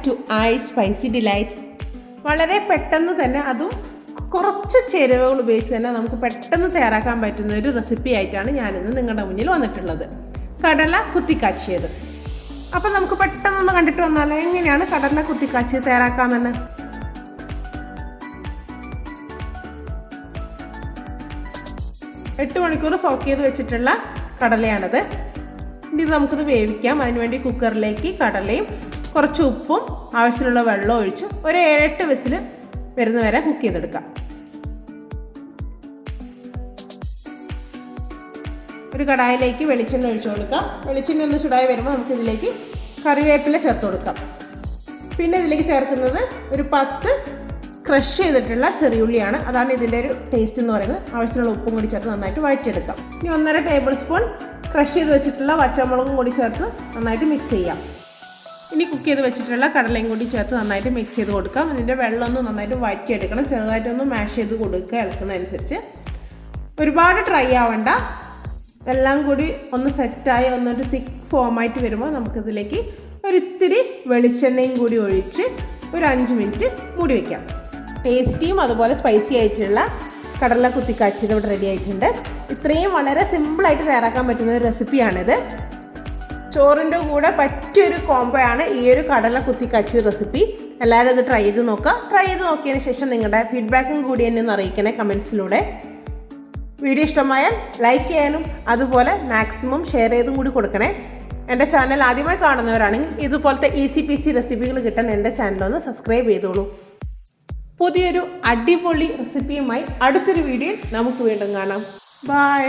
To hours spicy delights. വളരെ പെട്ടെന്ന് തന്നെ, അതും കുറച്ച് ചേരുവകൾ ഉപയോഗിച്ച് തന്നെ നമുക്ക് പെട്ടെന്ന് തയ്യാറാക്കാൻ പറ്റുന്ന ഒരു റെസിപ്പി ആയിട്ടാണ് ഞാനിന്ന് നിങ്ങളുടെ മുന്നിൽ വന്നിട്ടുള്ളത്. കടല കുത്തിക്കാച്ചിയത്. അപ്പം നമുക്ക് പെട്ടെന്നൊന്ന് കണ്ടിട്ട് വന്നാലോ എങ്ങനെയാണ് കടല കുത്തിക്കാച്ചിയത് തയ്യാറാക്കാമെന്ന്. എട്ട് മണിക്കൂർ സോക്ക് ചെയ്ത് വെച്ചിട്ടുള്ള കടലയാണിത്. ഇനി നമുക്കിത് വേവിക്കാം. അതിനുവേണ്ടി കുക്കറിലേക്ക് കടലയും കുറച്ച് ഉപ്പും ആവശ്യത്തിനുള്ള വെള്ളം ഒഴിച്ച് ഒരു 7-8 വിസിൽ വരുന്നവരെ കുക്ക് ചെയ്തെടുക്കാം. ഒരു കടായിലേക്ക് വെളിച്ചെണ്ണ ഒഴിച്ചു കൊടുക്കാം. വെളിച്ചെണ്ണ ഒന്ന് ചൂടായി വരുമ്പോൾ നമുക്കിതിലേക്ക് കറിവേപ്പില ചേർത്ത് കൊടുക്കാം. പിന്നെ ഇതിലേക്ക് ചേർക്കുന്നത് ഒരു 10 ക്രഷ് ചെയ്തിട്ടുള്ള ചെറിയുള്ളിയാണ്. അതാണ് ഇതിൻ്റെ ഒരു ടേസ്റ്റ് എന്ന് പറയുന്നത്. ആവശ്യത്തിനുള്ള ഉപ്പും കൂടി ചേർത്ത് നന്നായിട്ട് വഴറ്റിയെടുക്കാം. ഇനി 1.5 ടേബിൾ സ്പൂൺ ക്രഷ് ചെയ്ത് വെച്ചിട്ടുള്ള വറ്റമുളകും കൂടി ചേർത്ത് നന്നായിട്ട് മിക്സ് ചെയ്യാം. ഇനി കുക്ക് ചെയ്ത് വെച്ചിട്ടുള്ള കടലയും കൂടി ചേർത്ത് നന്നായിട്ട് മിക്സ് ചെയ്ത് കൊടുക്കാം. ഇതിൻ്റെ വെള്ളം ഒന്ന് നന്നായിട്ട് വഴറ്റിയെടുക്കണം. ചെറുതായിട്ടൊന്ന് മാഷ് ചെയ്ത് കൊടുക്കുക ഇളക്കുന്നതനുസരിച്ച്. ഒരുപാട് ഡ്രൈ ആവണ്ട. എല്ലാം കൂടി ഒന്ന് സെറ്റായി ഒന്നൊരു തിക്ക് ഫോമായിട്ട് വരുമ്പോൾ നമുക്കിതിലേക്ക് ഒരിത്തിരി വെളിച്ചെണ്ണയും കൂടി ഒഴിച്ച് ഒരു 5 മിനിറ്റ് മൂടി വയ്ക്കാം. ടേസ്റ്റിയും അതുപോലെ സ്പൈസി ആയിട്ടുള്ള കടല കുത്തിക്കാച്ചിയത് ഇവിടെ റെഡി ആയിട്ടുണ്ട്. ഇത്രയും വളരെ സിമ്പിളായിട്ട് തയ്യാറാക്കാൻ പറ്റുന്ന ഒരു റെസിപ്പിയാണിത്. ചോറിൻ്റെ കൂടെ പറ്റിയൊരു കോംബോയാണ് ഈ ഒരു കടല കുത്തിക്കാച്ചിയ റെസിപ്പി. എല്ലാവരും ഇത് ട്രൈ ചെയ്ത് നോക്കുക. ട്രൈ ചെയ്ത് നോക്കിയതിന് ശേഷം നിങ്ങളുടെ ഫീഡ്ബാക്കും കൂടി എന്നെ ഒന്ന് അറിയിക്കണേ കമൻസിലൂടെ. വീഡിയോ ഇഷ്ടമായാൽ ലൈക്ക് ചെയ്യാനും അതുപോലെ മാക്സിമം ഷെയർ ചെയ്തും കൂടി കൊടുക്കണേ. എൻ്റെ ചാനൽ ആദ്യമായി കാണുന്നവരാണെങ്കിൽ ഇതുപോലത്തെ ഈസി പീസി റെസിപ്പികൾ കിട്ടാൻ എൻ്റെ ചാനലൊന്ന് സബ്സ്ക്രൈബ് ചെയ്തോളൂ. പുതിയൊരു അടിപൊളി റെസിപ്പിയുമായി അടുത്തൊരു വീഡിയോയിൽ നമുക്ക് വീണ്ടും കാണാം. ബൈ.